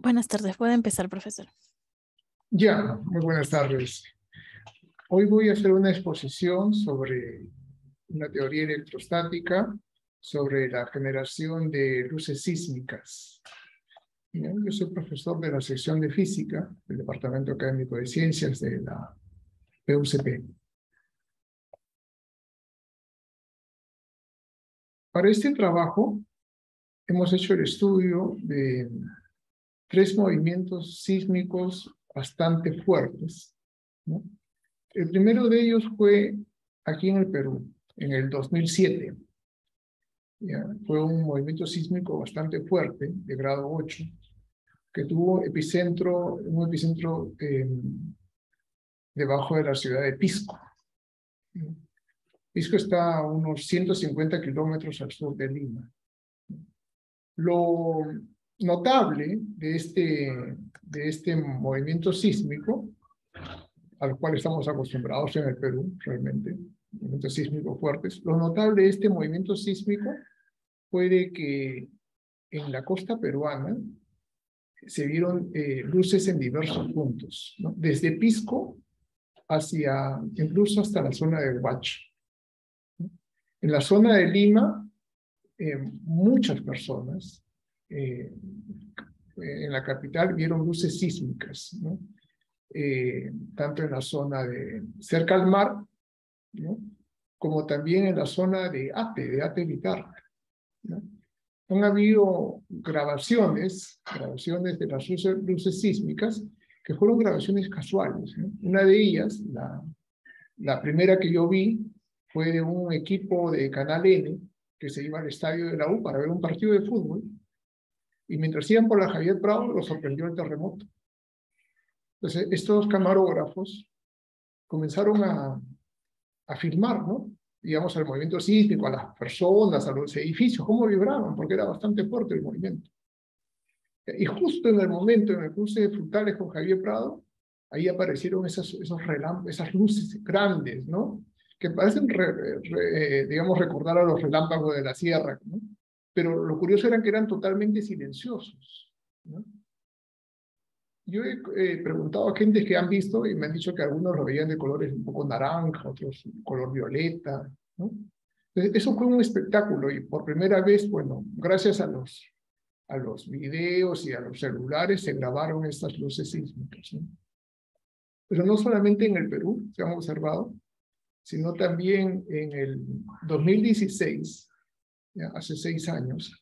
Buenas tardes, puede empezar, profesor. Ya, muy buenas tardes. Hoy voy a hacer una exposición sobre una teoría electrostática sobre la generación de luces sísmicas. Yo soy profesor de la sección de física del Departamento Académico de Ciencias de la PUCP. Para este trabajo hemos hecho el estudio de 3 movimientos sísmicos bastante fuertes, ¿no? El primero de ellos fue aquí en el Perú, en el 2007. Fue un movimiento sísmico bastante fuerte, de grado 8, que tuvo un epicentro debajo de la ciudad de Pisco. Pisco está a unos 150 kilómetros al sur de Lima. Lo notable de este movimiento sísmico, al cual estamos acostumbrados en el Perú, realmente, movimientos sísmicos fuertes, lo notable de este movimiento sísmico fue de que en la costa peruana se vieron luces en diversos puntos, ¿no? Desde Pisco incluso hasta la zona de Huacho, ¿no? En la zona de Lima, muchas personas en la capital vieron luces sísmicas, ¿no? Tanto en la zona cerca al mar, ¿no? Como también en la zona de Ate Vitar, ¿no? Han habido grabaciones de las luces sísmicas que fueron grabaciones casuales, ¿no? Una de ellas, la primera que yo vi, fue de un equipo de Canal N que se iba al estadio de la U para ver un partido de fútbol, y mientras iban por la Javier Prado los sorprendió el terremoto. Entonces estos camarógrafos comenzaron a filmar, ¿no? Digamos, al movimiento sísmico, a las personas, a los edificios, cómo vibraban, porque era bastante fuerte el movimiento. Y justo en el momento, en el cruce de Frutales con Javier Prado, ahí aparecieron esas luces grandes, ¿no? Que parecen, digamos, recordar a los relámpagos de la sierra, ¿no? Pero lo curioso era que eran totalmente silenciosos, ¿no? Yo he preguntado a gente que han visto y me han dicho que algunos lo veían de colores un poco naranja, otros color violeta, ¿no? Entonces, eso fue un espectáculo y por primera vez, bueno, gracias a los videos y a los celulares se grabaron estas luces sísmicas, ¿no? Pero no solamente en el Perú se han observado, sino también en el 2016, ya, hace 6 años,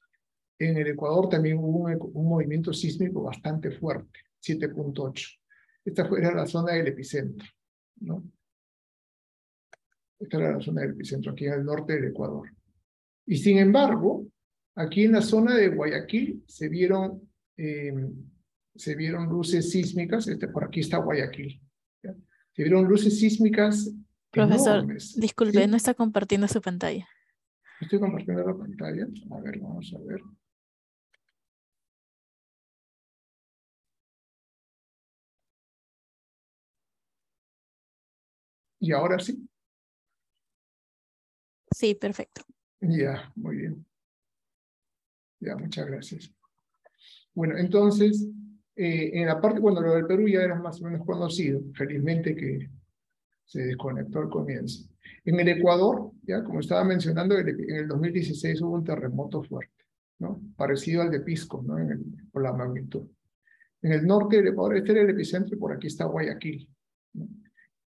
en el Ecuador también hubo un movimiento sísmico bastante fuerte, 7.8. Esta era la zona del epicentro, ¿no? Esta era la zona del epicentro, aquí en el norte del Ecuador. Y sin embargo, aquí en la zona de Guayaquil se vieron luces sísmicas. Por aquí está Guayaquil, ¿ya? Se vieron luces sísmicas Profesor, enormes. disculpe, ¿Sí? no está compartiendo su pantalla. Estoy compartiendo la pantalla. A ver, vamos a ver. Y ahora sí. Sí, perfecto. Ya, muy bien. Ya, muchas gracias. Bueno, entonces, en la parte, bueno, lo del Perú ya era más o menos conocido, felizmente que se desconectó al comienzo. En el Ecuador, ya como estaba mencionando, en el 2016 hubo un terremoto fuerte, ¿no? Parecido al de Pisco, ¿no? Por la magnitud. En el norte del Ecuador, este era el epicentro, y por aquí está Guayaquil, ¿no?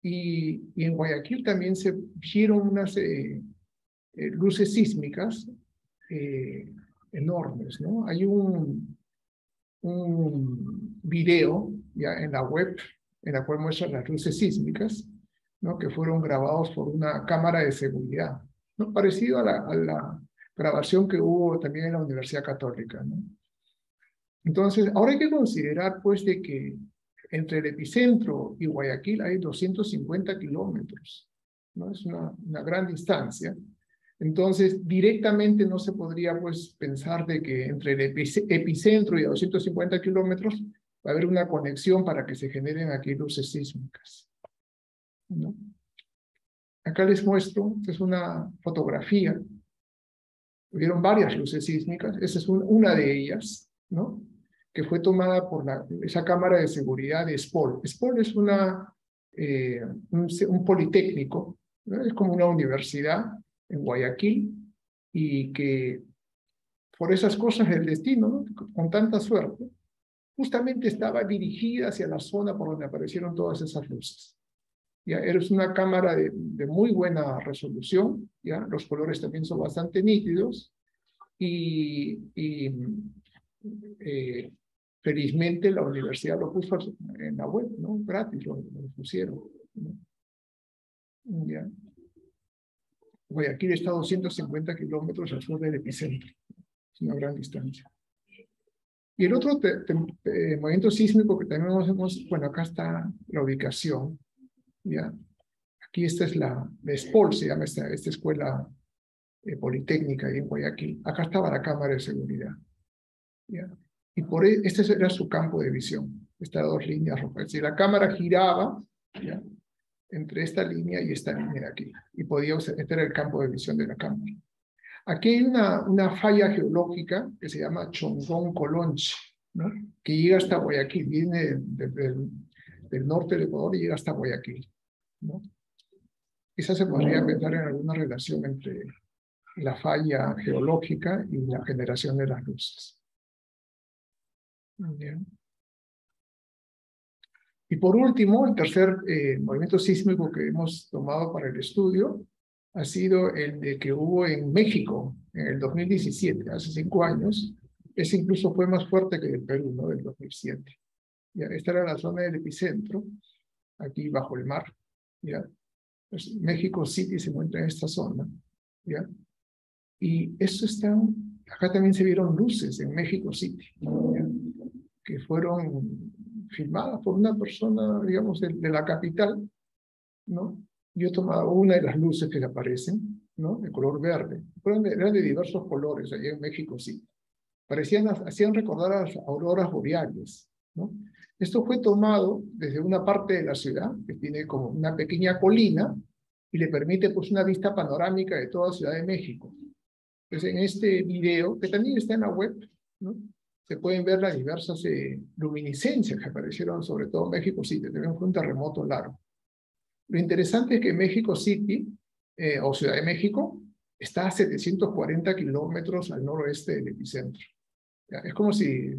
Y en Guayaquil también se vieron unas luces sísmicas enormes, ¿no? Hay un video ya en la web en la cual muestran las luces sísmicas, ¿no? Que fueron grabados por una cámara de seguridad, ¿no? Parecido a la grabación que hubo también en la Universidad Católica, ¿no? Entonces, ahora hay que considerar, pues, de que entre el epicentro y Guayaquil hay 250 kilómetros, ¿no? Es una gran distancia. Entonces, directamente no se podría, pues, pensar de que entre el epicentro y a 250 kilómetros va a haber una conexión para que se generen aquí luces sísmicas, ¿no? Acá les muestro, es una fotografía. Hubieron varias luces sísmicas, esa es una de ellas, ¿no? que fue tomada por esa cámara de seguridad de SPOL. SPOL es un politécnico, ¿no? Es como una universidad en Guayaquil, y que por esas cosas del destino, ¿no? Con tanta suerte, justamente estaba dirigida hacia la zona por donde aparecieron todas esas luces. ¿Ya? Es una cámara de muy buena resolución, ¿ya? Los colores también son bastante nítidos, y felizmente la universidad lo puso en la web, ¿no? Gratis, lo pusieron, ¿no? ¿Ya? Guayaquil está a 250 kilómetros al sur del epicentro. Es una gran distancia. Y el otro movimiento sísmico que también hemos, bueno, acá está la ubicación, ¿ya? Aquí esta es la SPOL, se llama esta escuela politécnica ahí en Guayaquil. Acá estaba la cámara de seguridad, ¿ya? Y este era su campo de visión, estas dos líneas rojas. Es decir, la cámara giraba, ¿ya? Entre esta línea y esta línea de aquí. Y este era el campo de visión de la cámara. Aquí hay una falla geológica que se llama Chongón-Colonche, ¿no? Que llega hasta Guayaquil, viene del norte del Ecuador y llega hasta Guayaquil, ¿no? Quizás se podría pensar en alguna relación entre la falla geológica y la generación de las luces. Bien. Y por último, el tercer movimiento sísmico que hemos tomado para el estudio ha sido el de que hubo en México en el 2017, hace 5 años. Ese incluso fue más fuerte que el Perú, ¿no? Del 2007. ¿Ya? Esta era la zona del epicentro, aquí bajo el mar, ¿ya? Pues México City se encuentra en esta zona, ¿ya? Y eso acá también se vieron luces en México City, ¿ya? Que fueron filmadas por una persona, digamos, de la capital, ¿no? Yo he tomado una de las luces que le aparecen, ¿no? De color verde. Eran de diversos colores allá en México City. Hacían recordar a las auroras boreales, ¿no? Esto fue tomado desde una parte de la ciudad, que tiene como una pequeña colina, y le permite pues una vista panorámica de toda Ciudad de México. Entonces, en este video, que también está en la web, ¿no? Se pueden ver las diversas luminiscencias que aparecieron, sobre todo en México City. También fue un terremoto largo. Lo interesante es que México City, o Ciudad de México, está a 740 kilómetros al noroeste del epicentro. ¿Ya? Es como si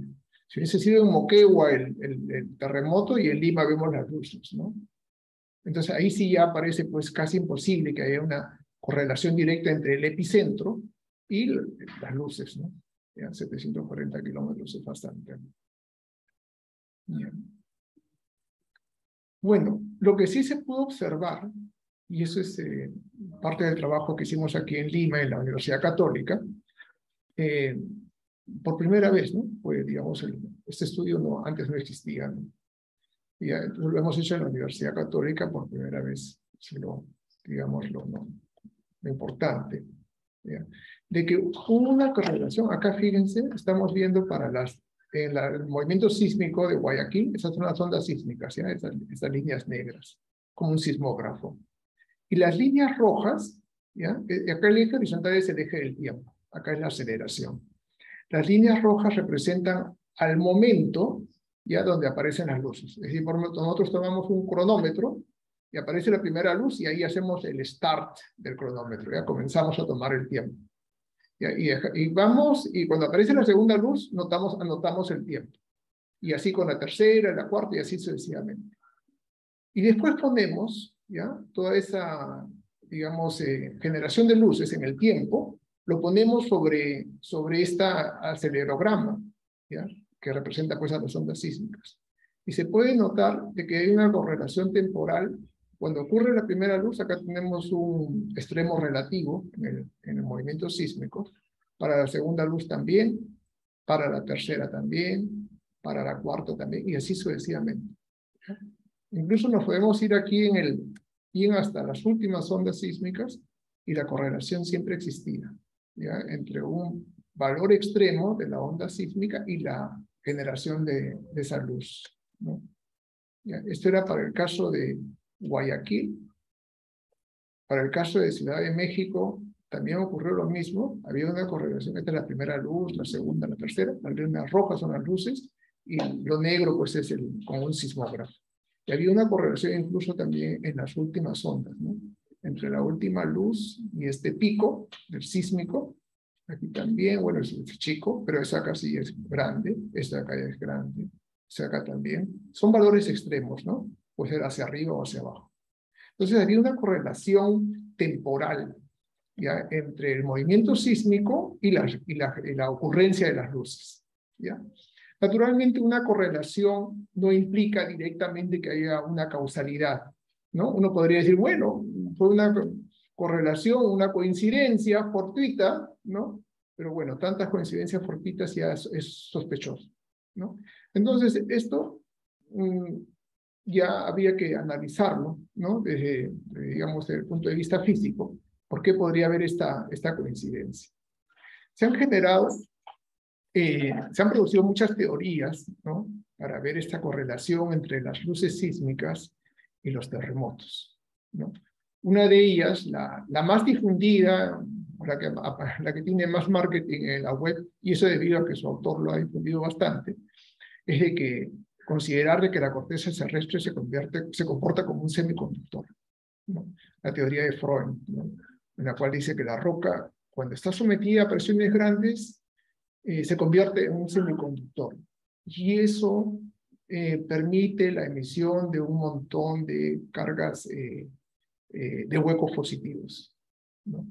hubiese sido en Moquegua el terremoto y en Lima vemos las luces, ¿no? Entonces ahí sí ya parece pues casi imposible que haya una correlación directa entre el epicentro y las luces, ¿no? Ya 740 kilómetros es bastante. Bien. Bueno, lo que sí se pudo observar, y eso es parte del trabajo que hicimos aquí en Lima, en la Universidad Católica, por primera vez, ¿no? Pues, digamos, este estudio antes no existía, ¿no? Y lo hemos hecho en la Universidad Católica por primera vez, digamos, lo importante, ¿ya? De que hubo una correlación. Acá, fíjense, estamos viendo el movimiento sísmico de Guayaquil. Esas son las ondas sísmicas, ¿ya? Estas líneas negras, como un sismógrafo. Y las líneas rojas, ¿ya? Acá el eje horizontal es el eje del tiempo. Acá es la aceleración. Las líneas rojas representan al momento, ¿ya? Donde aparecen las luces. Es decir, nosotros tomamos un cronómetro y aparece la primera luz y ahí hacemos el start del cronómetro. Ya comenzamos a tomar el tiempo. Y vamos, y cuando aparece la segunda luz, anotamos el tiempo. Y así con la tercera, la cuarta, y así sucesivamente. Y después ponemos, ¿ya? Toda esa, digamos, generación de luces en el tiempo, lo ponemos sobre esta acelerograma, ¿ya? Que representa pues a las ondas sísmicas. Y se puede notar de que hay una correlación temporal. Cuando ocurre la primera luz, acá tenemos un extremo relativo en el movimiento sísmico. Para la segunda luz también, para la tercera también, para la cuarta también, y así sucesivamente. Incluso nos podemos ir aquí en hasta las últimas ondas sísmicas, y la correlación siempre existía, ¿ya? Entre un valor extremo de la onda sísmica y la generación de esa luz, ¿no? ¿Ya? Esto era para el caso de Guayaquil. Para el caso de Ciudad de México también ocurrió lo mismo. Había una correlación entre la primera luz, la segunda, la tercera. Las líneas rojas son las luces y lo negro pues es como un sismógrafo. Y había una correlación incluso también en las últimas ondas, ¿no? Entre la última luz y este pico del sísmico. Aquí también, bueno, es chico, pero esa acá sí es grande, esta acá ya es grande, esa acá también. Son valores extremos, ¿no? Puede ser hacia arriba o hacia abajo. Entonces había una correlación temporal, ¿ya? Entre el movimiento sísmico y la ocurrencia de las luces, ¿ya? Naturalmente, una correlación no implica directamente que haya una causalidad, ¿no? Uno podría decir, bueno, fue una correlación, una coincidencia fortuita, ¿no? Pero bueno, tantas coincidencias fortuitas ya es sospechoso, ¿no? Entonces, esto ya habría que analizarlo, ¿no? Digamos, desde el punto de vista físico. ¿Por qué podría haber esta coincidencia? Se han generado se han producido muchas teorías, ¿no? Para ver esta correlación entre las luces sísmicas y los terremotos, ¿no? Una de ellas, la más difundida, la que tiene más marketing en la web, y eso debido a que su autor lo ha difundido bastante, es de que considerar de que la corteza terrestre se comporta como un semiconductor, ¿no? La teoría de Freud, ¿no? En la cual dice que la roca, cuando está sometida a presiones grandes, se convierte en un semiconductor. Y eso permite la emisión de un montón de cargas de huecos positivos, ¿no?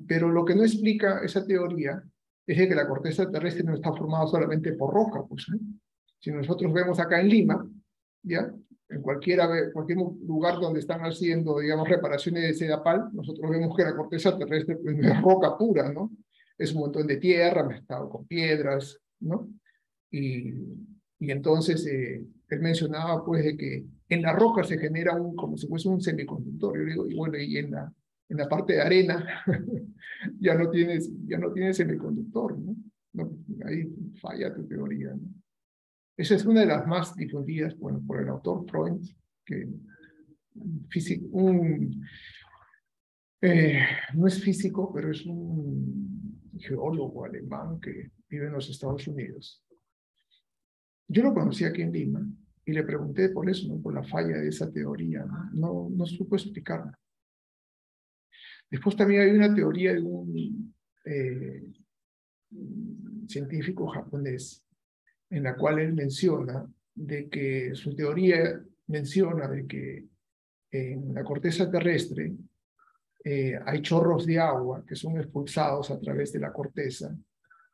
Pero lo que no explica esa teoría es de que la corteza terrestre no está formada solamente por roca, pues, ¿no? Si nosotros vemos acá en Lima, ¿ya? En cualquier lugar donde están haciendo, digamos, reparaciones de sedapal, nosotros vemos que la corteza terrestre pues, no es roca pura, ¿no? Es un montón de tierra mezclado con piedras, ¿no? Y, y entonces él mencionaba pues de que en la roca se genera como si fuese un semiconductor. Yo digo, y bueno, y en la parte de arena ya no tienes semiconductor, ¿no? No, ahí falla tu teoría, ¿no? Esa es una de las más difundidas, bueno, por el autor Freud, que no es físico, pero es un geólogo alemán que vive en los Estados Unidos. Yo lo conocí aquí en Lima y le pregunté por eso, ¿no? Por la falla de esa teoría, ¿no? No supo explicarla. Después también hay una teoría de un científico japonés en la cual él menciona de que su teoría menciona de que en la corteza terrestre hay chorros de agua que son expulsados a través de la corteza,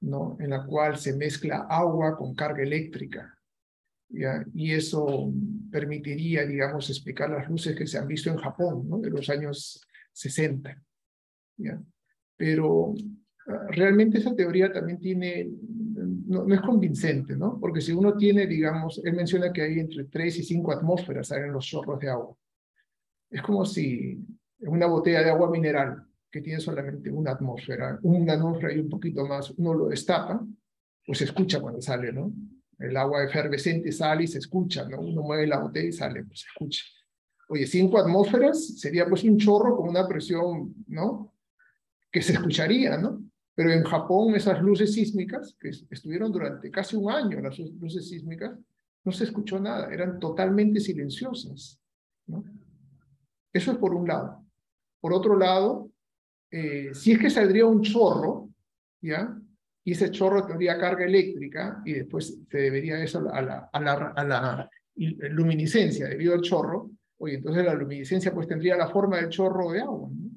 ¿no? En la cual se mezcla agua con carga eléctrica, ¿ya? Y eso permitiría, digamos, explicar las luces que se han visto en Japón, ¿no? De los años 60, ¿ya? Pero realmente esa teoría también no es convincente, ¿no? Porque si uno tiene, digamos, él menciona que hay entre 3 y 5 atmósferas en los chorros de agua. Es como si en una botella de agua mineral que tiene solamente una atmósfera y un poquito más, uno lo destapa, pues se escucha cuando sale, ¿no? El agua efervescente sale y se escucha, ¿no? Uno mueve la botella y sale, pues se escucha. Oye, 5 atmósferas sería pues un chorro con una presión, ¿no? Que se escucharía, ¿no? Pero en Japón esas luces sísmicas, que estuvieron durante casi un año, las luces sísmicas, no se escuchó nada, eran totalmente silenciosas, ¿no? Eso es por un lado. Por otro lado, si es que saldría un chorro, ¿ya? Y ese chorro tendría carga eléctrica y después se debería eso a la luminiscencia debido al chorro, oye, entonces la luminiscencia pues tendría la forma del chorro de agua, ¿no?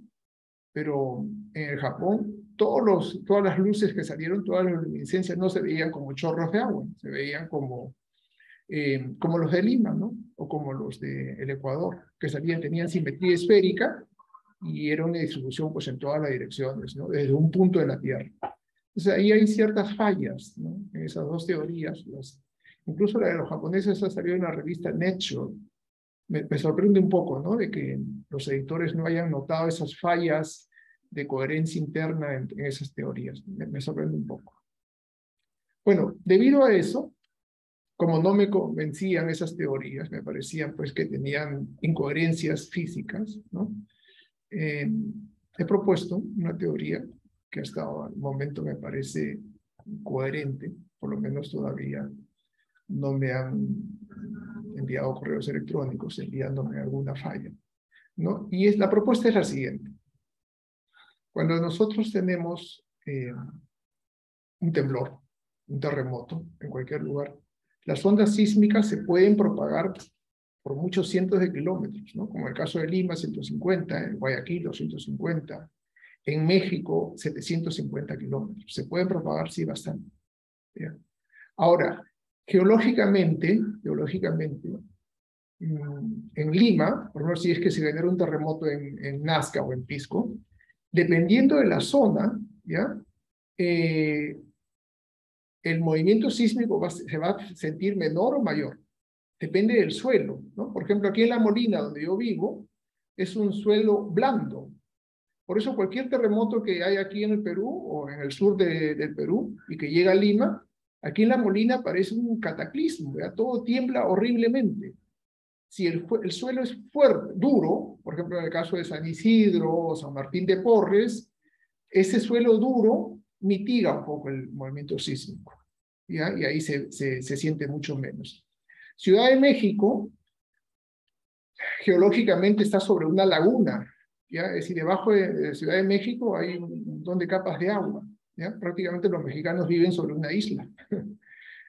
Pero en el Japón, todas las luces que salieron, todas las luminiscencias no se veían como chorros de agua, se veían como los de Lima, ¿no? O como los del Ecuador, que tenían simetría esférica y era una distribución pues en todas las direcciones, ¿no? Desde un punto de la Tierra. Entonces ahí hay ciertas fallas, ¿no? En esas dos teorías. Incluso la de los japoneses ha salido en la revista Nature. Me sorprende un poco, ¿no? De que los editores no hayan notado esas fallas de coherencia interna en esas teorías. Me sorprende un poco. Bueno, debido a eso, como no me convencían esas teorías, me parecían pues que tenían incoherencias físicas, ¿no? He propuesto una teoría que hasta el momento me parece coherente, por lo menos todavía, no me han enviado correos electrónicos enviándome alguna falla, ¿no? Y la propuesta es la siguiente. Cuando nosotros tenemos un temblor, un terremoto en cualquier lugar, las ondas sísmicas se pueden propagar por muchos cientos de kilómetros, ¿no? Como el caso de Lima, 150, en Guayaquil, 250, en México, 750 kilómetros. Se pueden propagar, sí, bastante. ¿Ya? Ahora, geológicamente, en Lima, por ejemplo, si es que se genera un terremoto en Nazca o en Pisco, dependiendo de la zona, ¿ya? El movimiento sísmico se va a sentir menor o mayor. Depende del suelo, ¿no? Por ejemplo, aquí en La Molina, donde yo vivo, es un suelo blando. Por eso cualquier terremoto que hay aquí en el Perú o en el sur del Perú y que llega a Lima, aquí en La Molina parece un cataclismo, ¿ya? Todo tiembla horriblemente. Si el suelo es fuerte, duro, por ejemplo en el caso de San Isidro o San Martín de Porres, ese suelo duro mitiga un poco el movimiento sísmico, ¿ya? Y ahí se siente mucho menos. Ciudad de México, geológicamente está sobre una laguna, ¿ya? Es decir, debajo de Ciudad de México hay un montón de capas de agua, ¿ya? Prácticamente los mexicanos viven sobre una isla.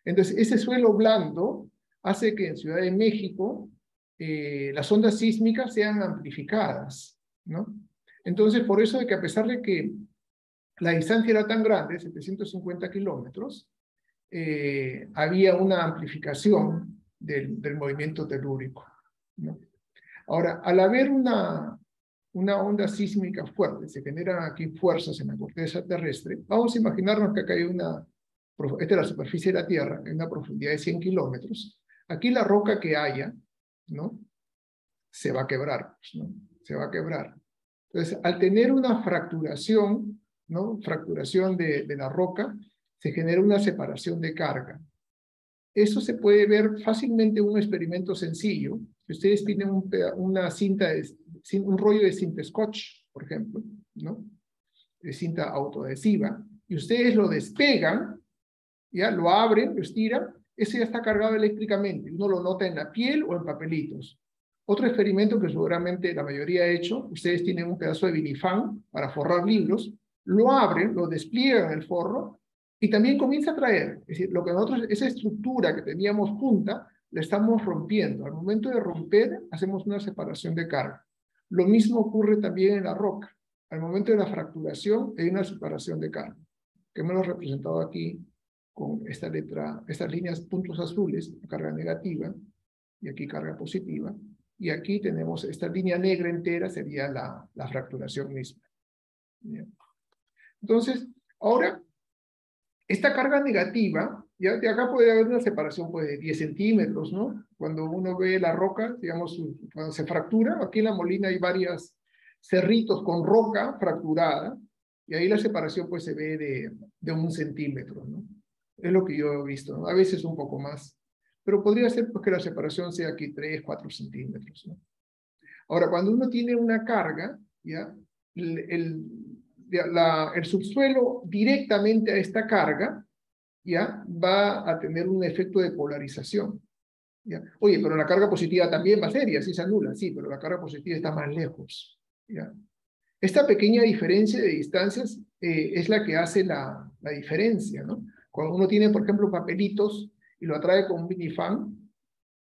Entonces, ese suelo blando hace que en Ciudad de México las ondas sísmicas sean amplificadas, ¿no? Entonces, por eso de que a pesar de que la distancia era tan grande, 750 kilómetros, había una amplificación del movimiento telúrico, ¿no? Ahora, al haber una onda sísmica fuerte, se generan aquí fuerzas en la corteza terrestre, vamos a imaginarnos que acá hay esta es la superficie de la Tierra, en una profundidad de 100 kilómetros, aquí la roca que haya, ¿no? Se va a quebrar, ¿no? Se va a quebrar. Entonces, al tener una fracturación, ¿no? Fracturación de la roca, se genera una separación de carga. Eso se puede ver fácilmente en un experimento sencillo. Si ustedes tienen una cinta, un rollo de cinta scotch, por ejemplo, ¿no? De cinta autoadhesiva, y ustedes lo despegan, ya lo abren, lo estiran, ese ya está cargado eléctricamente. Uno lo nota en la piel o en papelitos. Otro experimento que seguramente la mayoría ha hecho, ustedes tienen un pedazo de vinifán para forrar libros, lo abren, lo despliegan en el forro y también comienza a traer. Es decir, lo que nosotros, esa estructura que teníamos junta, la estamos rompiendo. Al momento de romper, hacemos una separación de carga. Lo mismo ocurre también en la roca. Al momento de la fracturación, hay una separación de carga, que hemos representado aquí con esta letra, estas líneas, puntos azules, carga negativa, y aquí carga positiva. Y aquí tenemos esta línea negra entera, sería la fracturación misma. ¿Bien? Entonces, ahora, esta carga negativa, ya de acá puede haber una separación pues, de 10 centímetros, ¿no? Cuando uno ve la roca, digamos, cuando se fractura, aquí en La Molina hay varios cerritos con roca fracturada, y ahí la separación pues se ve de 1 centímetro, ¿no? Es lo que yo he visto, ¿no? A veces un poco más. Pero podría ser pues, que la separación sea aquí 3, 4 centímetros, ¿no? Ahora, cuando uno tiene una carga, ¿ya? El subsuelo directamente a esta carga, ¿ya? Va a tener un efecto de polarización, ¿ya? Oye, pero la carga positiva también va a ser, y así se anula, sí, pero la carga positiva está más lejos, ¿ya? Esta pequeña diferencia de distancias es la que hace la diferencia, ¿no? Cuando uno tiene, por ejemplo, papelitos y lo atrae con un minifan,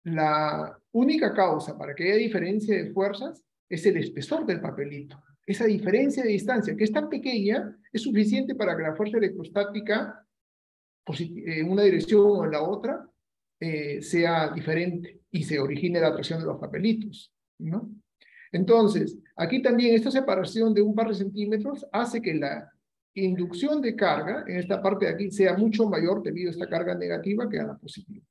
la única causa para que haya diferencia de fuerzas es el espesor del papelito. Esa diferencia de distancia, que es tan pequeña, es suficiente para que la fuerza electrostática en una dirección o en la otra sea diferente y se origine la atracción de los papelitos, ¿no? Entonces, aquí también esta separación de un par de centímetros hace que la inducción de carga en esta parte de aquí sea mucho mayor debido a esta carga negativa que a la positiva,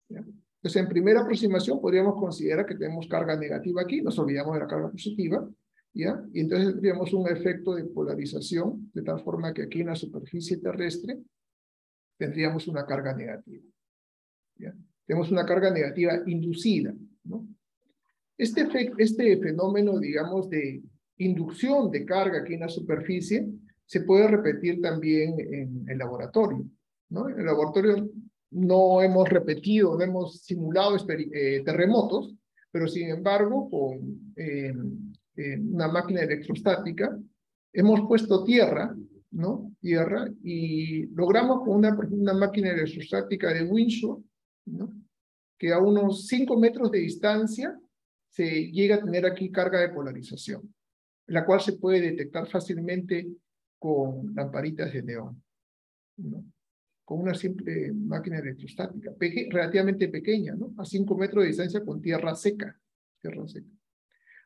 ¿ya? Entonces, en primera aproximación podríamos considerar que tenemos carga negativa aquí, nos olvidamos de la carga positiva, ¿ya? Y entonces tendríamos un efecto de polarización, de tal forma que aquí en la superficie terrestre tendríamos una carga negativa, ¿ya? Tenemos una carga negativa inducida, ¿no? Este fenómeno, digamos, de inducción de carga aquí en la superficie se puede repetir también en el laboratorio, ¿no? En el laboratorio no hemos repetido, no hemos simulado terremotos, pero sin embargo, con una máquina electrostática, hemos puesto tierra, ¿no? Tierra, y logramos con una máquina electrostática de Windsor, ¿no? Que a unos 5 metros de distancia se llega a tener aquí carga de polarización, la cual se puede detectar fácilmente con lamparitas de neón, ¿no? Con una simple máquina electrostática, relativamente pequeña, ¿no? A 5 metros de distancia con tierra seca. Tierra seca.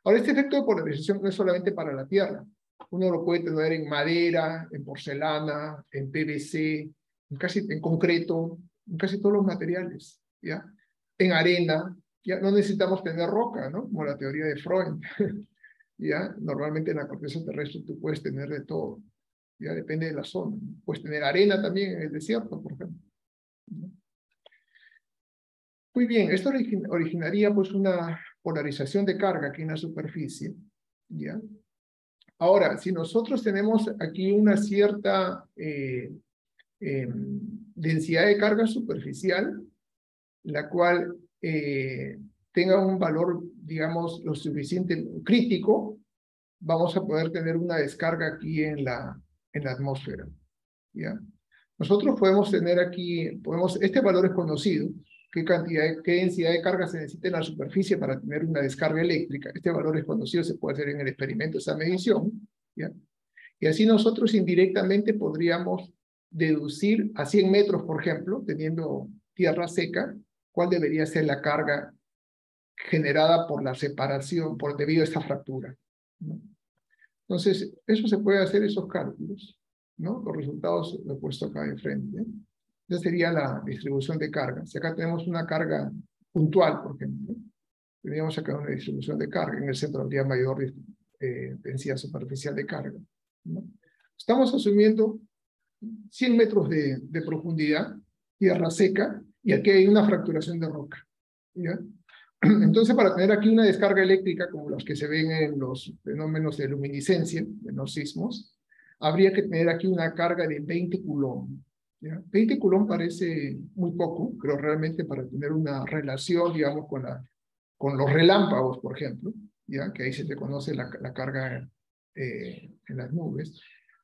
Ahora, este efecto de polarización no es solamente para la tierra. Uno lo puede tener en madera, en porcelana, en PVC, en concreto, en casi todos los materiales, ¿ya? En arena, ya no necesitamos tener roca, ¿no? Como la teoría de Freud, ¿ya? Normalmente en la corteza terrestre tú puedes tener de todo, ya depende de la zona. Puedes tener arena también en el desierto, por ejemplo, ¿no? Muy bien, esto originaría pues una polarización de carga aquí en la superficie, ¿ya? Ahora, si nosotros tenemos aquí una cierta densidad de carga superficial, la cual tenga un valor, digamos, lo suficiente crítico, vamos a poder tener una descarga aquí en la atmósfera, ¿ya? Nosotros podemos tener aquí, este valor es conocido, qué densidad de carga se necesita en la superficie para tener una descarga eléctrica. Este valor es conocido, se puede hacer en el experimento esa medición, ¿ya? Y así nosotros indirectamente podríamos deducir a 100 metros, por ejemplo, teniendo tierra seca, cuál debería ser la carga generada por la separación, debido a esta fractura, ¿no? Entonces, eso se puede hacer, esos cálculos, ¿no? Los resultados los he puesto acá enfrente. Esa sería la distribución de carga. Si acá tenemos una carga puntual, por ejemplo, tendríamos acá una distribución de carga. En el centro habría mayor densidad superficial de carga, ¿no? Estamos asumiendo 100 metros de profundidad, tierra seca, y aquí hay una fracturación de roca, ¿ya? Entonces, para tener aquí una descarga eléctrica, como las que se ven en los fenómenos de luminiscencia, en los sismos, habría que tener aquí una carga de 20 coulomb, ¿ya? 20 coulomb parece muy poco, pero realmente para tener una relación, digamos, con los relámpagos, por ejemplo, ¿ya? Que ahí se te conoce la carga en las nubes.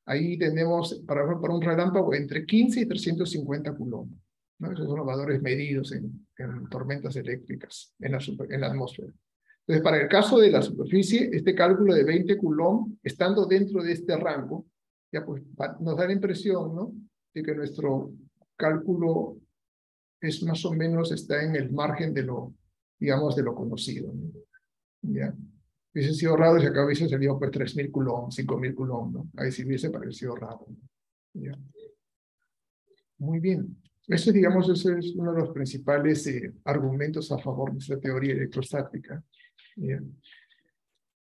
Ahí tenemos, para un relámpago, entre 15 y 350 coulomb, ¿no? Esos son los valores medidos en tormentas eléctricas en la atmósfera. Entonces, para el caso de la superficie, este cálculo de 20 coulomb, estando dentro de este rango, ya pues nos da la impresión, ¿no?, de que nuestro cálculo es más o menos, está en el margen de lo, digamos, de lo conocido, ¿no? ¿Ya? Hubiese sido raro si acá hubiese salido pues 3.000 coulomb, 5.000 coulomb, ¿no? Ahí sí hubiese parecido raro, ¿no? ¿Ya? Muy bien. Ese, digamos, ese es uno de los principales argumentos a favor de esta teoría electrostática,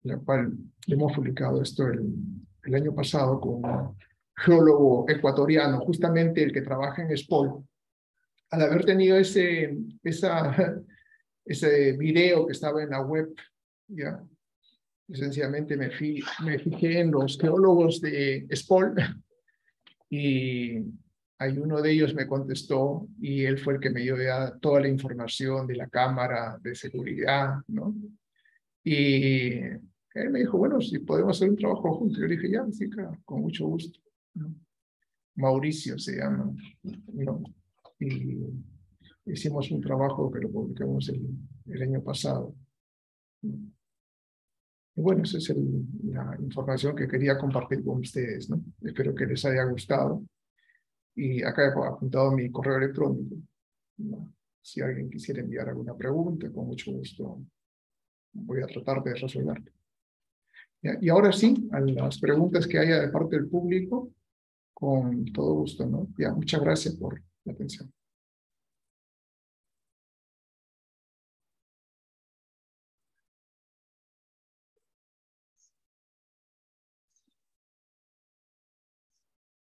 la cual hemos publicado esto el año pasado con un geólogo ecuatoriano, justamente el que trabaja en SPOL. Al haber tenido ese video que estaba en la web, ¿ya? Sencillamente me fijé en los geólogos de SPOL y hay uno de ellos me contestó y él fue el que me dio ya toda la información de la cámara de seguridad, ¿no? Y él me dijo, bueno, si podemos hacer un trabajo juntos. Yo le dije, ya, sí, claro, con mucho gusto, ¿no? Mauricio se llama, ¿no? Y hicimos un trabajo que lo publicamos el año pasado, ¿no? Y bueno, esa es la información que quería compartir con ustedes, ¿no? Espero que les haya gustado. Y acá he apuntado mi correo electrónico, ¿no? Si alguien quisiera enviar alguna pregunta, con mucho gusto voy a tratar de resolver. Y ahora sí, a las preguntas que haya de parte del público, con todo gusto, ¿no? Ya, muchas gracias por la atención.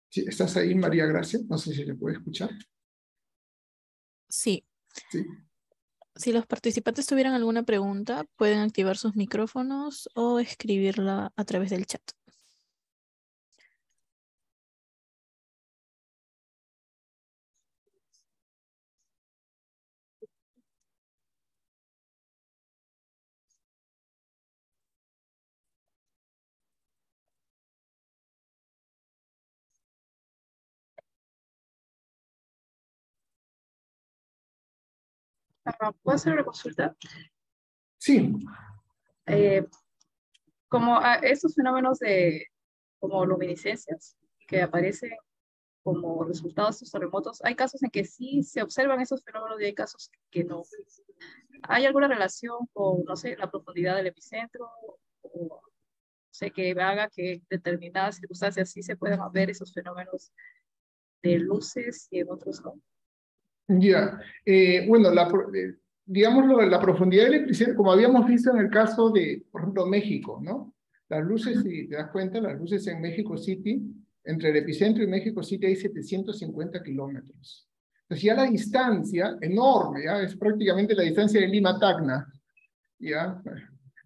Sí, ¿estás ahí, María Gracia? No sé si se puede escuchar. Sí. Sí. Si los participantes tuvieran alguna pregunta, pueden activar sus micrófonos o escribirla a través del chat. ¿Puedo hacer una consulta? Sí, Como estos fenómenos de como luminiscencias que aparecen como resultado de estos terremotos, hay casos en que sí se observan esos fenómenos y hay casos que no. ¿Hay alguna relación con, no sé, la profundidad del epicentro? O no sé, que haga que en determinadas circunstancias sí se puedan ver esos fenómenos de luces y en otros no. ya. Bueno, digámoslo, la profundidad del epicentro, como habíamos visto en el caso de, por ejemplo, México, ¿no? Las luces, si te das cuenta, las luces en México City, entre el epicentro y México City hay 750 kilómetros. Entonces ya la distancia, enorme, ¿ya? Es prácticamente la distancia de Lima-Tacna, ¿ya?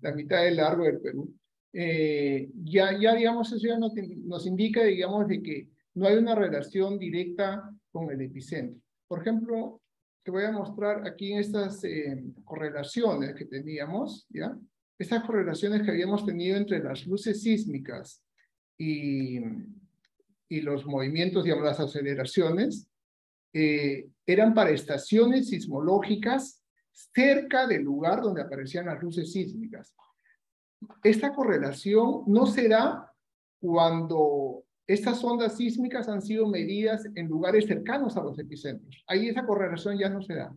La mitad del largo del Perú. Ya digamos, eso ya nos indica, digamos, de que no hay una relación directa con el epicentro. Por ejemplo, te voy a mostrar aquí en estas correlaciones que teníamos, ¿ya? Estas correlaciones que habíamos tenido entre las luces sísmicas y los movimientos, digamos, las aceleraciones, eran para estaciones sismológicas cerca del lugar donde aparecían las luces sísmicas. Esta correlación no se da cuando estas ondas sísmicas han sido medidas en lugares cercanos a los epicentros. Ahí esa correlación ya no se da.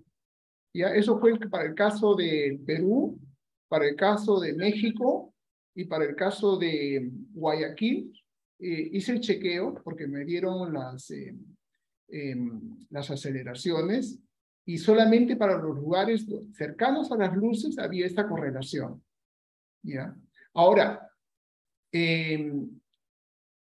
¿Ya? Eso fue para el caso de Perú, para el caso de México y para el caso de Guayaquil. Hice el chequeo porque me dieron las aceleraciones y solamente para los lugares cercanos a las luces había esta correlación. ¿Ya? Ahora,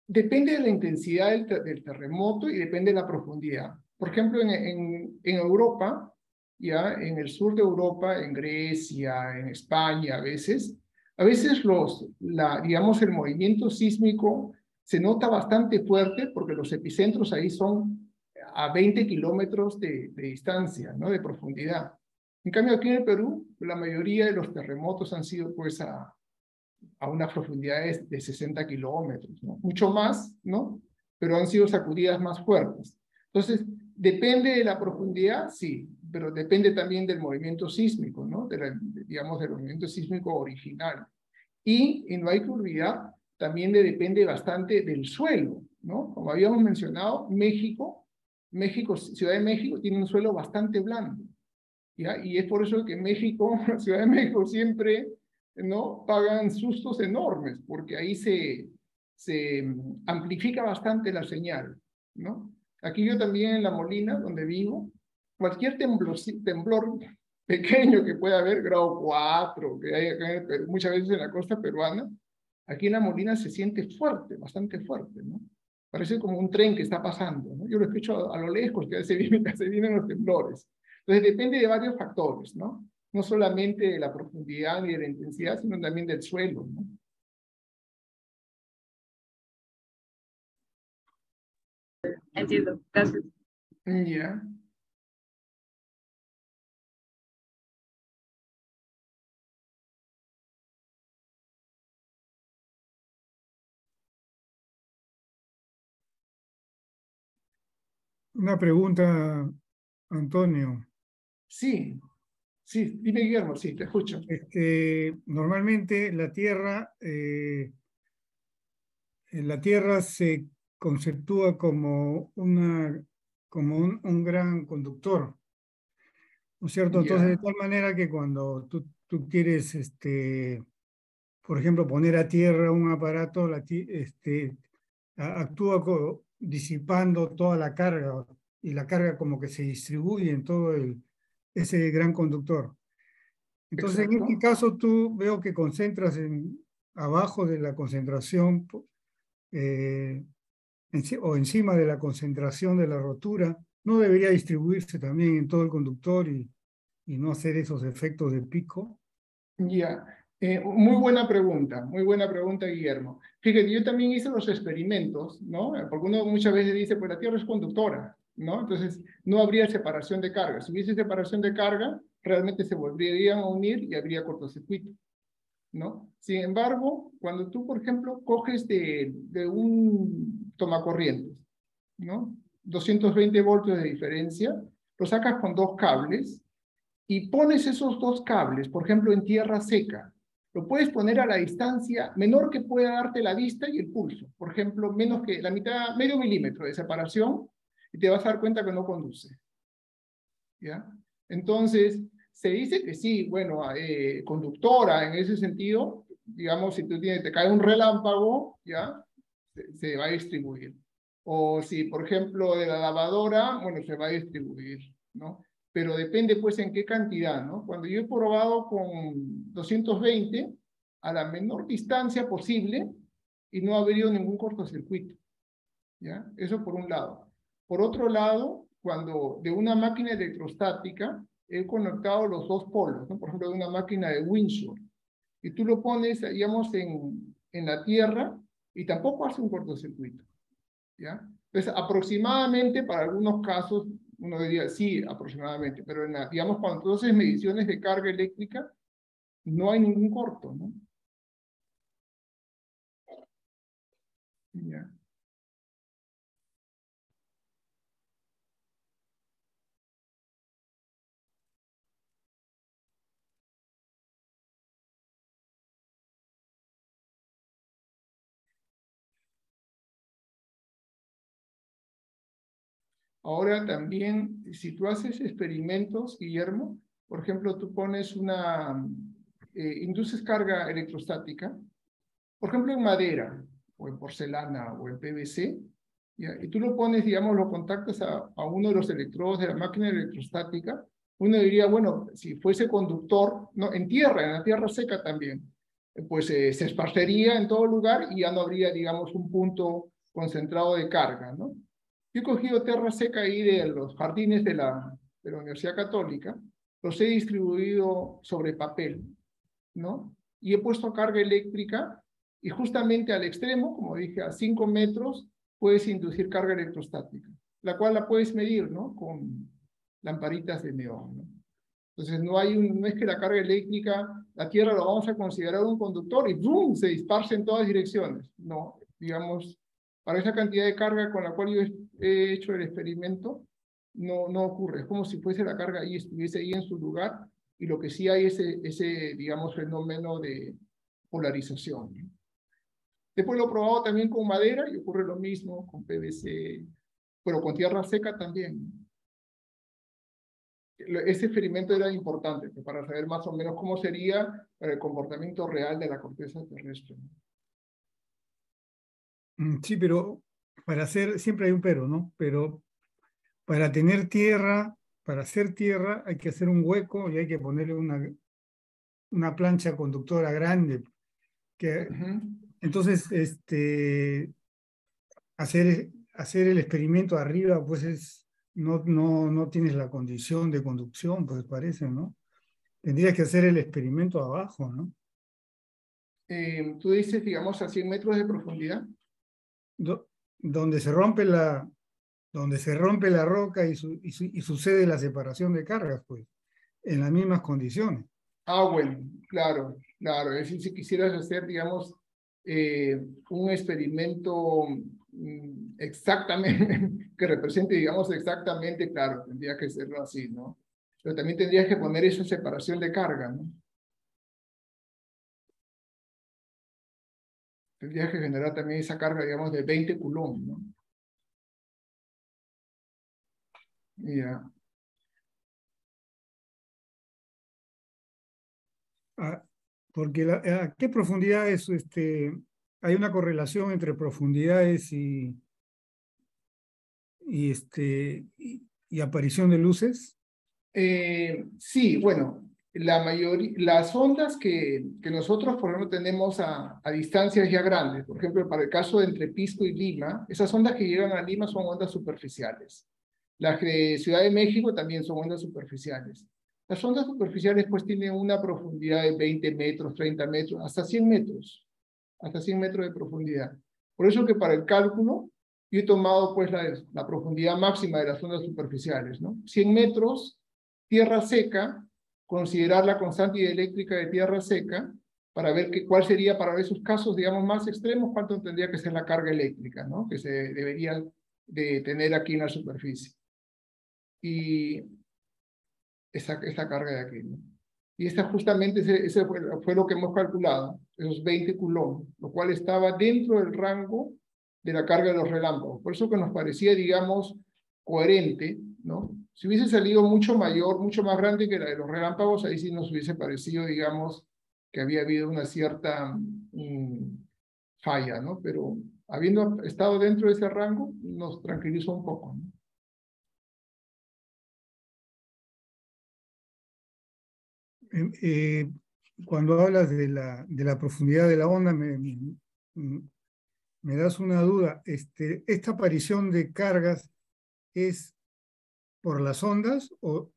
depende de la intensidad del terremoto y depende de la profundidad. Por ejemplo, en Europa, ya en el sur de Europa, en Grecia, en España, a veces digamos, el movimiento sísmico se nota bastante fuerte porque los epicentros ahí son a 20 kilómetros de distancia, ¿no? De profundidad. En cambio, aquí en el Perú, la mayoría de los terremotos han sido pues a unas profundidades de 60 kilómetros, ¿no? Mucho más, ¿no? Pero han sido sacudidas más fuertes. Entonces, depende de la profundidad, sí, pero depende también del movimiento sísmico, ¿no? Digamos, del movimiento sísmico original. Y no hay que olvidar, también depende bastante del suelo, ¿no? Como habíamos mencionado, Ciudad de México tiene un suelo bastante blando, ¿ya? Y es por eso que México, Ciudad de México siempre, ¿no? Pagan sustos enormes, porque ahí se amplifica bastante la señal, ¿no? Aquí yo también en La Molina, donde vivo, cualquier temblor pequeño que pueda haber, grado 4, que hay acá en el Perú, muchas veces en la costa peruana, aquí en La Molina se siente fuerte, bastante fuerte, ¿no? Parece como un tren que está pasando, ¿no? Yo lo escucho a lo lejos, que se vienen los temblores. Entonces depende de varios factores, ¿no? No solamente de la profundidad ni de la intensidad, sino también del suelo, ¿no? Entiendo, gracias. Ya. Una pregunta, Antonio. Sí, sí, dime Guillermo, sí, te escucho. Normalmente la Tierra se conceptúa como un gran conductor, ¿no es cierto? Entonces, de Ya, tal manera que cuando tú quieres, por ejemplo, poner a tierra un aparato, actúa disipando toda la carga y la carga como que se distribuye en todo ese gran conductor. Entonces, en este exacto. caso, tú veo que concentras abajo de la concentración eh, o encima de la concentración de la rotura, ¿no debería distribuirse también en todo el conductor y no hacer esos efectos de pico? Ya, muy buena pregunta, Guillermo. Fíjate, yo también hice los experimentos, ¿no? Porque uno muchas veces dice, pues la Tierra es conductora, ¿no? Entonces, no habría separación de carga. Si hubiese separación de carga, realmente se volverían a unir y habría cortocircuito, ¿no? Sin embargo, cuando tú, por ejemplo, coges de un tomacorrientes, ¿no? 220 voltios de diferencia, lo sacas con dos cables y pones esos dos cables, por ejemplo, en tierra seca. Lo puedes poner a la distancia menor que pueda darte la vista y el pulso. Por ejemplo, menos que la mitad, medio milímetro de separación, y te vas a dar cuenta que no conduce. ¿Ya? Entonces, se dice que sí, bueno, conductora en ese sentido, digamos, si te cae un relámpago, ¿ya? Se va a distribuir. O si, por ejemplo, de la lavadora, bueno, se va a distribuir, ¿no? Pero depende, pues, en qué cantidad, ¿no? Cuando yo he probado con 220, a la menor distancia posible, y no ha habido ningún cortocircuito, ¿ya? Eso por un lado. Por otro lado, cuando de una máquina electrostática he conectado los dos polos, ¿no? Por ejemplo, de una máquina de Windsor, y tú lo pones, digamos, en la tierra, y tampoco hace un cortocircuito, ¿ya? Entonces, aproximadamente, para algunos casos, uno diría, sí, aproximadamente, pero digamos, cuando tú haces mediciones de carga eléctrica, no hay ningún corto, ¿no? ¿Ya? Ahora también, si tú haces experimentos, Guillermo, por ejemplo, tú pones induces carga electrostática, por ejemplo, en madera, o en porcelana, o en PVC, ¿ya? Y tú lo pones, digamos, lo contactas a uno de los electrodos de la máquina electrostática, uno diría, bueno, si fuese conductor, no, en tierra, en la tierra seca también, pues se esparcería en todo lugar y ya no habría, digamos, un punto concentrado de carga, ¿no? Yo he cogido tierra seca ahí de los jardines de la Universidad Católica, los he distribuido sobre papel, ¿no? Y he puesto carga eléctrica y justamente al extremo, como dije, a 5 metros, puedes inducir carga electrostática, la cual la puedes medir, ¿no? Con lamparitas de neón, ¿no? Entonces no es que la carga eléctrica, la Tierra lo vamos a considerar un conductor y ¡bum! Se dispersa en todas direcciones. No, digamos, para esa cantidad de carga con la cual yo he hecho el experimento, no ocurre. Es como si fuese la carga ahí, estuviese ahí en su lugar, y lo que sí hay es ese digamos, fenómeno de polarización, ¿no? Después lo he probado también con madera y ocurre lo mismo con PVC, pero con tierra seca también, ¿no? Ese experimento era importante para saber más o menos cómo sería el comportamiento real de la corteza terrestre. Sí, pero para hacer, siempre hay un pero, ¿no? Pero para tener tierra, para hacer tierra, hay que hacer un hueco y hay que ponerle una plancha conductora grande. Entonces, hacer el experimento arriba, pues no tienes la condición de conducción, pues parece, ¿no? Tendrías que hacer el experimento abajo, ¿no? Tú dices, digamos, a 100 metros de profundidad. Do- donde se rompe la roca y sucede la separación de cargas, pues, en las mismas condiciones. Ah, bueno, claro, claro. Es decir, si quisieras hacer, digamos, un experimento exactamente, que represente, digamos, exactamente, claro, tendría que serlo así, ¿no? Pero también tendrías que poner esa separación de carga, ¿no? Tendrías que generar también esa carga, digamos, de 20 coulomb, ¿no? Ya. Ah, porque ¿a qué profundidades hay una correlación entre profundidades y aparición de luces? Sí, bueno, las ondas que nosotros, por ejemplo, tenemos a distancias ya grandes, por ejemplo, para el caso de entre Pisco y Lima, esas ondas que llegan a Lima son ondas superficiales. Las de Ciudad de México también son ondas superficiales. Las ondas superficiales pues tienen una profundidad de 20 metros, 30 metros, hasta 100 metros de profundidad. Por eso que para el cálculo yo he tomado pues la profundidad máxima de las ondas superficiales, ¿no? 100 metros, tierra seca, considerar la constante eléctrica de tierra seca, para ver cuál sería para esos casos, digamos, más extremos, cuánto tendría que ser la carga eléctrica, ¿no? Que se debería de tener aquí en la superficie. Y esa carga de aquí, ¿no? Y esta justamente ese fue lo que hemos calculado, esos 20 coulombs, lo cual estaba dentro del rango de la carga de los relámpagos. Por eso que nos parecía, digamos, coherente, ¿no? Si hubiese salido mucho mayor, mucho más grande que la de los relámpagos, ahí sí nos hubiese parecido, digamos, que había habido una cierta falla, ¿no? Pero habiendo estado dentro de ese rango, nos tranquilizó un poco, ¿no? Cuando hablas de la profundidad de la onda, me das una duda. ¿Esta aparición de cargas es por las ondas o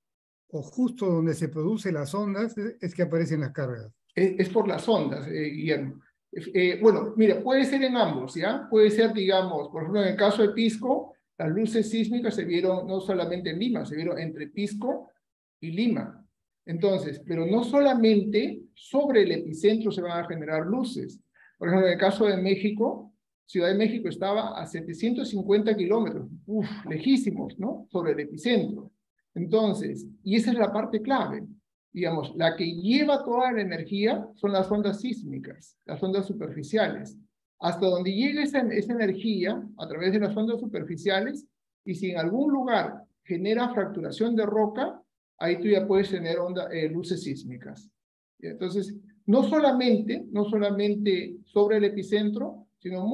justo donde se producen las ondas es que aparecen las cargas? Es por las ondas, Guillermo. Bueno, mira, puede ser en ambos, ¿ya? Puede ser, digamos, por ejemplo, en el caso de Pisco, las luces sísmicas se vieron no solamente en Lima, se vieron entre Pisco y Lima. Entonces, pero no solamente sobre el epicentro se van a generar luces. Por ejemplo, en el caso de México, Ciudad de México estaba a 750 kilómetros, lejísimos, ¿no? Sobre el epicentro. Entonces, y esa es la parte clave. Digamos, la que lleva toda la energía son las ondas sísmicas, las ondas superficiales. Hasta donde llegue esa energía, a través de las ondas superficiales, y si en algún lugar genera fracturación de roca, ahí tú ya puedes tener luces sísmicas. Entonces, no solamente sobre el epicentro, sino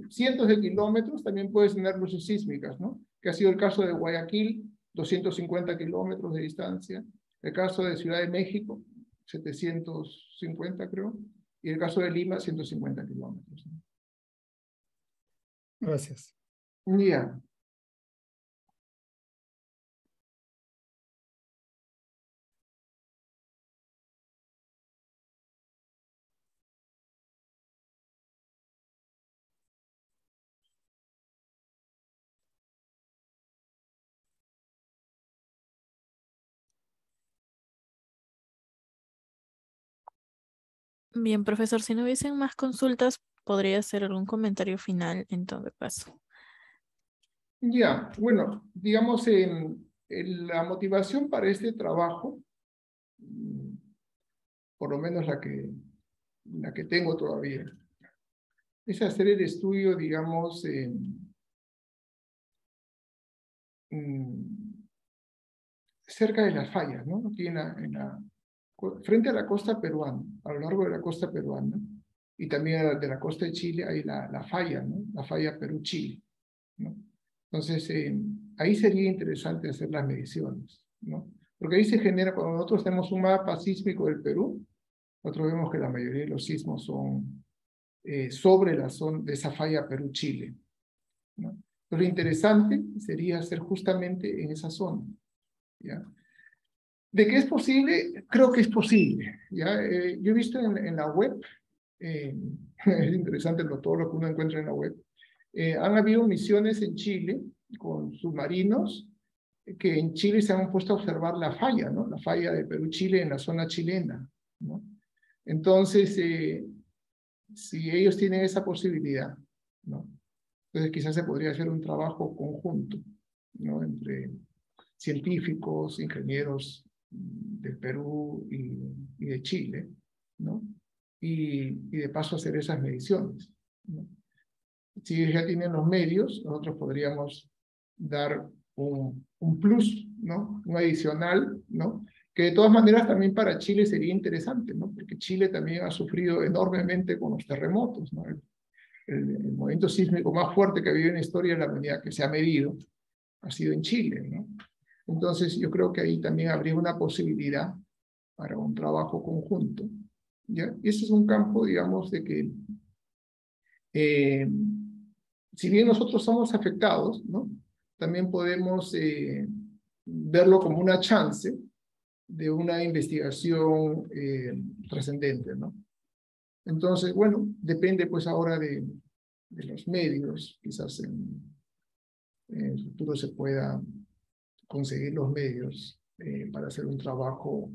cientos de kilómetros, también puedes tener luces sísmicas, ¿no? Que ha sido el caso de Guayaquil, 250 kilómetros de distancia. El caso de Ciudad de México, 750 creo, y el caso de Lima, 150 kilómetros. Gracias. Ya. Bien, profesor, si no hubiesen más consultas, podría hacer algún comentario final en todo caso. Ya, bueno, digamos, la motivación para este trabajo, por lo menos la que tengo todavía, es hacer el estudio, digamos, cerca de las fallas, ¿no? Aquí frente a la costa peruana, a lo largo de la costa peruana, y también de la costa de Chile hay la falla, ¿no? La falla Perú-Chile, ¿no? Entonces, ahí sería interesante hacer las mediciones, ¿no? Porque ahí se genera, cuando nosotros tenemos un mapa sísmico del Perú, nosotros vemos que la mayoría de los sismos son sobre la zona de esa falla Perú-Chile, ¿no? Entonces, lo interesante sería hacer justamente en esa zona, ¿ya? ¿De qué es posible? Creo que es posible, ¿ya? Yo he visto en la web, es interesante todo lo que uno encuentra en la web, han habido misiones en Chile con submarinos que en Chile se han puesto a observar la falla, ¿no? La falla de Perú-Chile en la zona chilena, ¿no? Entonces, si ellos tienen esa posibilidad, ¿no? Entonces quizás se podría hacer un trabajo conjunto, ¿no? Entre científicos, ingenieros del Perú y de Chile, ¿no? Y de paso hacer esas mediciones, ¿no? Si ellos ya tienen los medios, nosotros podríamos dar un plus, ¿no? Un adicional, ¿no? Que de todas maneras también para Chile sería interesante, ¿no? Porque Chile también ha sufrido enormemente con los terremotos, ¿no? El movimiento sísmico más fuerte que ha habido en la historia de la humanidad que se ha medido ha sido en Chile, ¿no? Entonces yo creo que ahí también habría una posibilidad para un trabajo conjunto, ¿ya? Y ese es un campo, digamos, de que si bien nosotros somos afectados, ¿no? También podemos verlo como una chance de una investigación trascendente, ¿no? Entonces, bueno, depende pues ahora de los medios, quizás en el futuro se pueda conseguir los medios para hacer un trabajo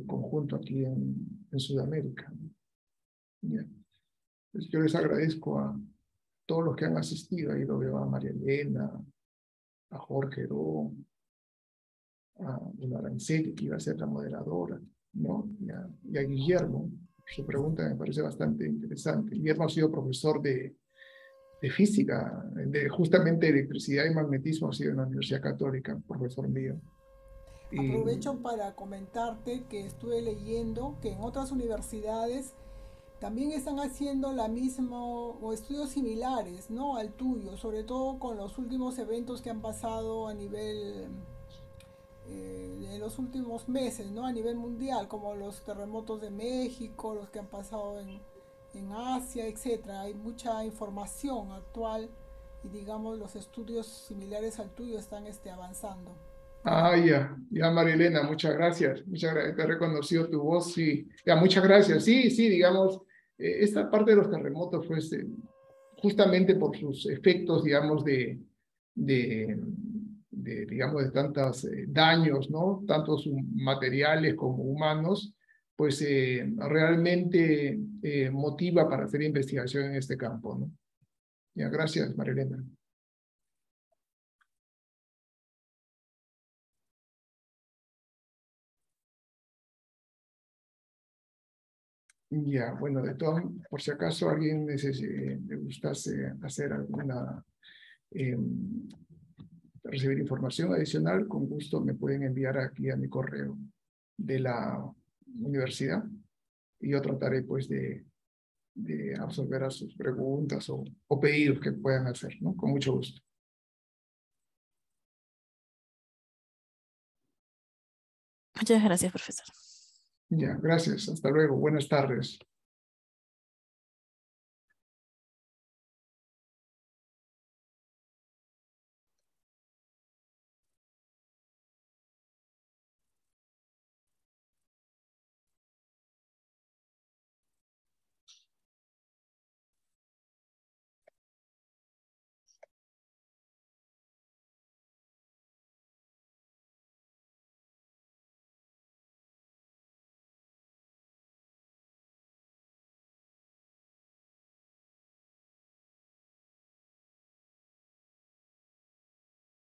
conjunto aquí en Sudamérica, ¿no? Yeah. Pues yo les agradezco a todos los que han asistido, ahí lo veo a María Elena, a Jorge Heró, a bueno, Araceli, que iba a ser la moderadora, ¿no? Y a Guillermo. Su pregunta me parece bastante interesante. Guillermo ha sido profesor de física, justamente electricidad y magnetismo, ha sido en la Universidad Católica, profesor mío. Aprovecho para comentarte que estuve leyendo que en otras universidades también están haciendo la misma o estudios similares, ¿no?, al tuyo, sobre todo con los últimos eventos que han pasado a nivel en los últimos meses, ¿no?, a nivel mundial, como los terremotos de México, los que han pasado en Asia, etcétera. Hay mucha información actual y, digamos, los estudios similares al tuyo están avanzando. Ya, María Elena, muchas gracias. Muchas gracias. Te he reconocido tu voz, sí. Ya, muchas gracias. Sí, digamos, esta parte de los terremotos fue justamente por sus efectos, digamos, digamos, de tantos daños, ¿no? Tantos materiales como humanos, pues realmente motiva para hacer investigación en este campo, ¿no? Ya, gracias, María Elena. Ya, bueno, por si acaso alguien le gustase hacer alguna, recibir información adicional, con gusto me pueden enviar aquí a mi correo de la universidad y yo trataré pues de absorber a sus preguntas o pedidos que puedan hacer, ¿no? Con mucho gusto. Muchas gracias, profesor. Ya, gracias. Hasta luego. Buenas tardes.